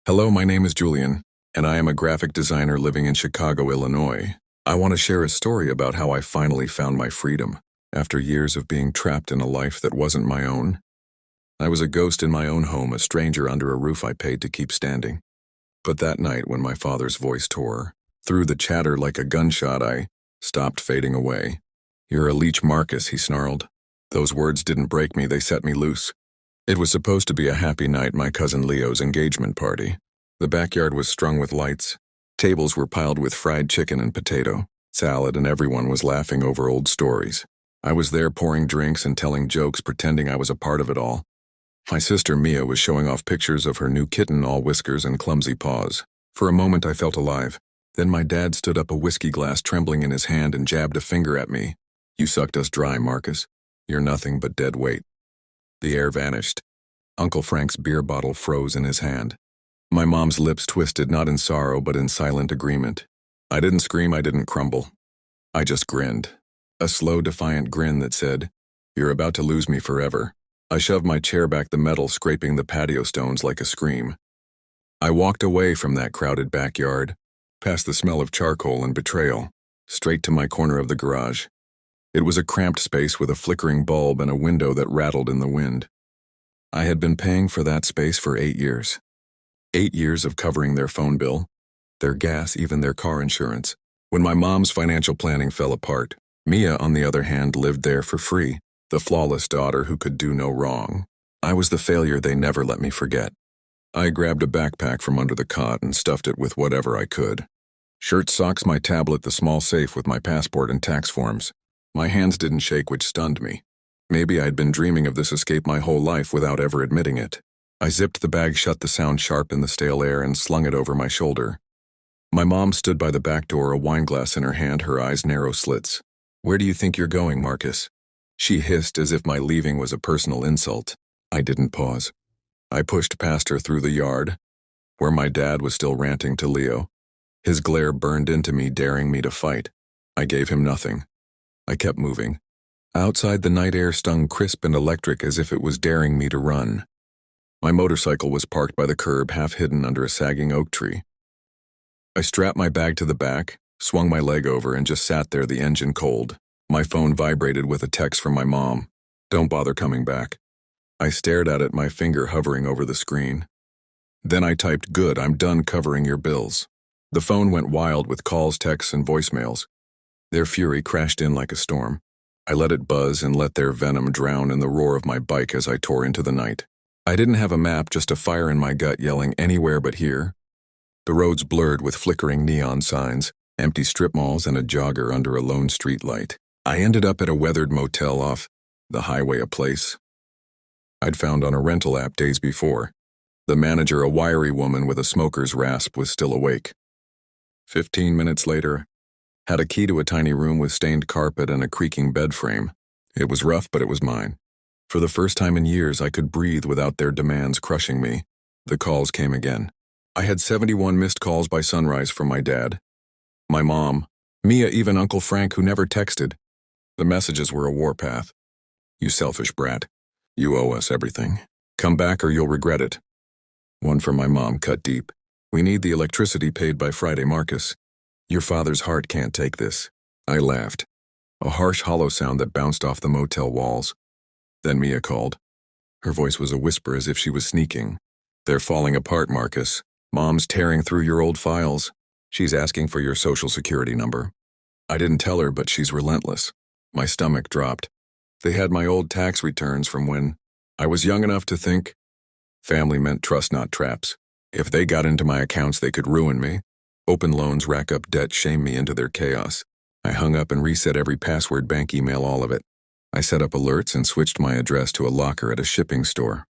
Hello, my name is Julian, and I am a graphic designer living in Chicago, Illinois. I want to share a story about how I finally found my freedom after years of being trapped in a life that wasn't my own. I was a ghost in my own home, a stranger under a roof I paid to keep standing. But that night, when my father's voice tore through the chatter like a gunshot, I stopped fading away. "You're a leech, Marcus," he snarled. Those words didn't break me, they set me loose. It was supposed to be a happy night, my cousin Leo's engagement party. The backyard was strung with lights. Tables were piled with fried chicken and potato salad, and everyone was laughing over old stories. I was there pouring drinks and telling jokes, pretending I was a part of it all. My sister Mia was showing off pictures of her new kitten, all whiskers and clumsy paws. For a moment I felt alive. Then my dad stood up, a whiskey glass trembling in his hand, and jabbed a finger at me. "You sucked us dry, Marcus. You're nothing but dead weight." The air vanished. Uncle Frank's beer bottle froze in his hand. My mom's lips twisted, not in sorrow but in silent agreement. I didn't scream, I didn't crumble. I just grinned. A slow, defiant grin that said, "You're about to lose me forever." I shoved my chair back, the metal scraping the patio stones like a scream. I walked away from that crowded backyard, past the smell of charcoal and betrayal, straight to my corner of the garage. It was a cramped space with a flickering bulb and a window that rattled in the wind. I had been paying for that space for 8 years. 8 years of covering their phone bill, their gas, even their car insurance. When my mom's financial planning fell apart, Mia, on the other hand, lived there for free, the flawless daughter who could do no wrong. I was the failure they never let me forget. I grabbed a backpack from under the cot and stuffed it with whatever I could. Shirt, socks, my tablet, the small safe with my passport and tax forms. My hands didn't shake, which stunned me. Maybe I'd been dreaming of this escape my whole life without ever admitting it. I zipped the bag shut, the sound sharp in the stale air, and slung it over my shoulder. My mom stood by the back door, a wineglass in her hand, her eyes narrow slits. "Where do you think you're going, Marcus?" She hissed as if my leaving was a personal insult. I didn't pause. I pushed past her through the yard, where my dad was still ranting to Leo. His glare burned into me, daring me to fight. I gave him nothing. I kept moving. Outside, the night air stung crisp and electric, as if it was daring me to run. My motorcycle was parked by the curb, half hidden under a sagging oak tree. I strapped my bag to the back, swung my leg over, and just sat there, the engine cold. My phone vibrated with a text from my mom. "Don't bother coming back." I stared at it, my finger hovering over the screen. Then I typed, "Good, I'm done covering your bills." The phone went wild with calls, texts, and voicemails. Their fury crashed in like a storm. I let it buzz and let their venom drown in the roar of my bike as I tore into the night. I didn't have a map, just a fire in my gut yelling, "Anywhere but here." The roads blurred with flickering neon signs, empty strip malls, and a jogger under a lone street light. I ended up at a weathered motel off the highway, a place I'd found on a rental app days before. The manager, a wiry woman with a smoker's rasp, was still awake. 15 minutes later, had a key to a tiny room with stained carpet and a creaking bed frame. It was rough, but it was mine. For the first time in years, I could breathe without their demands crushing me. The calls came again. I had 71 missed calls by sunrise from my dad, my mom, Mia, even Uncle Frank, who never texted. The messages were a warpath. "You selfish brat. You owe us everything. Come back or you'll regret it." One from my mom cut deep. "We need the electricity paid by Friday, Marcus. Your father's heart can't take this." I laughed. A harsh, hollow sound that bounced off the motel walls. Then Mia called. Her voice was a whisper, as if she was sneaking. "They're falling apart, Marcus. Mom's tearing through your old files. She's asking for your social security number." I didn't tell her, but she's relentless. My stomach dropped. They had my old tax returns from when I was young enough to think family meant trust, not traps. If they got into my accounts, they could ruin me. Open loans, rack up debt, shame me into their chaos. I hung up and reset every password, bank email, all of it. I set up alerts and switched my address to a locker at a shipping store.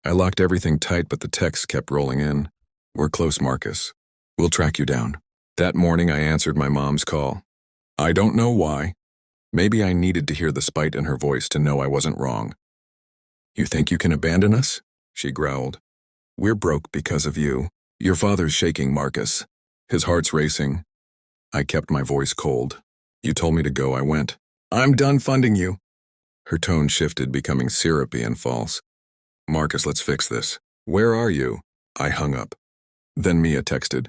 I locked everything tight, but the texts kept rolling in. "We're close, Marcus. We'll track you down." That morning, I answered my mom's call. I don't know why. Maybe I needed to hear the spite in her voice to know I wasn't wrong. "You think you can abandon us?" she growled. "We're broke because of you. Your father's shaking, Marcus. His heart's racing." I kept my voice cold. "You told me to go, I went. I'm done funding you." Her tone shifted, becoming syrupy and false. "Marcus, let's fix this. Where are you?" I hung up. Then Mia texted,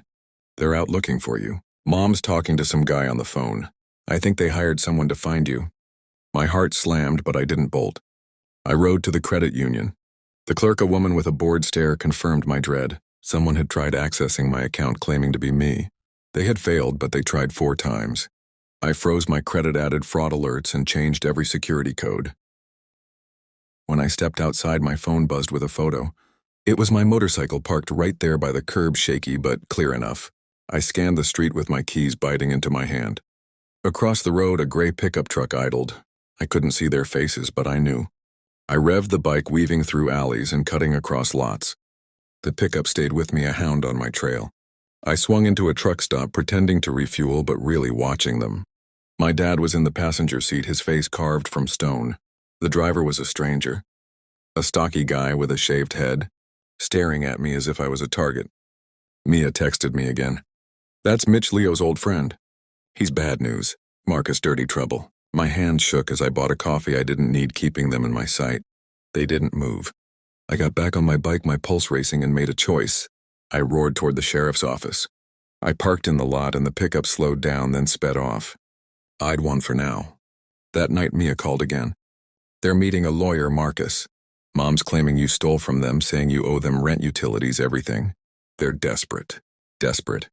"They're out looking for you. Mom's talking to some guy on the phone. I think they hired someone to find you." My heart slammed, but I didn't bolt. I rode to the credit union. The clerk, a woman with a bored stare, confirmed my dread. Someone had tried accessing my account claiming to be me. They had failed, but they tried 4 times. I froze my credit, added fraud alerts, and changed every security code. When I stepped outside, my phone buzzed with a photo. It was my motorcycle parked right there by the curb, shaky but clear enough. I scanned the street with my keys biting into my hand. Across the road, a gray pickup truck idled. I couldn't see their faces, but I knew. I revved the bike, weaving through alleys and cutting across lots. The pickup stayed with me, a hound on my trail. I swung into a truck stop, pretending to refuel but really watching them. My dad was in the passenger seat, his face carved from stone. The driver was a stranger. A stocky guy with a shaved head, staring at me as if I was a target. Mia texted me again. "That's Mitch, Leo's old friend. He's bad news. Marcus, dirty trouble." My hand shook as I bought a coffee. I didn't need keeping them in my sight. They didn't move. I got back on my bike, my pulse racing, and made a choice. I roared toward the sheriff's office. I parked in the lot and the pickup slowed down, then sped off. I'd won for now. That night, Mia called again. "They're meeting a lawyer, Marcus. Mom's claiming you stole from them, saying you owe them rent, utilities, everything. They're desperate. Desperate."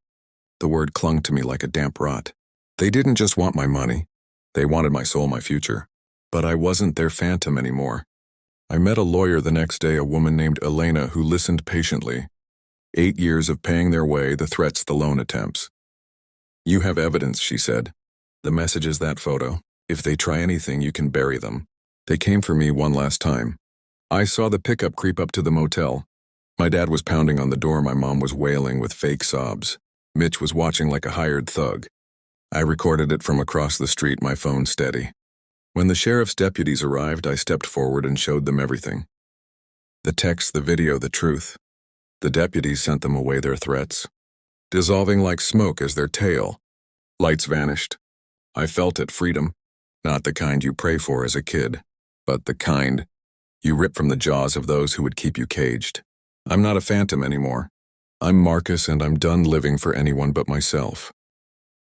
The word clung to me like a damp rot. They didn't just want my money. They wanted my soul, my future. But I wasn't their phantom anymore. I met a lawyer the next day, a woman named Elena, who listened patiently. 8 years of paying their way, the threats, the loan attempts. "You have evidence," she said. "The message is that photo. If they try anything, you can bury them." They came for me one last time. I saw the pickup creep up to the motel. My dad was pounding on the door. My mom was wailing with fake sobs. Mitch was watching like a hired thug. I recorded it from across the street, my phone steady. When the sheriff's deputies arrived, I stepped forward and showed them everything. The text, the video, the truth. The deputies sent them away, their threats, dissolving like smoke as their tail. Lights vanished. I felt it, freedom. Not the kind you pray for as a kid, but the kind you rip from the jaws of those who would keep you caged. I'm not a phantom anymore. I'm Marcus, and I'm done living for anyone but myself.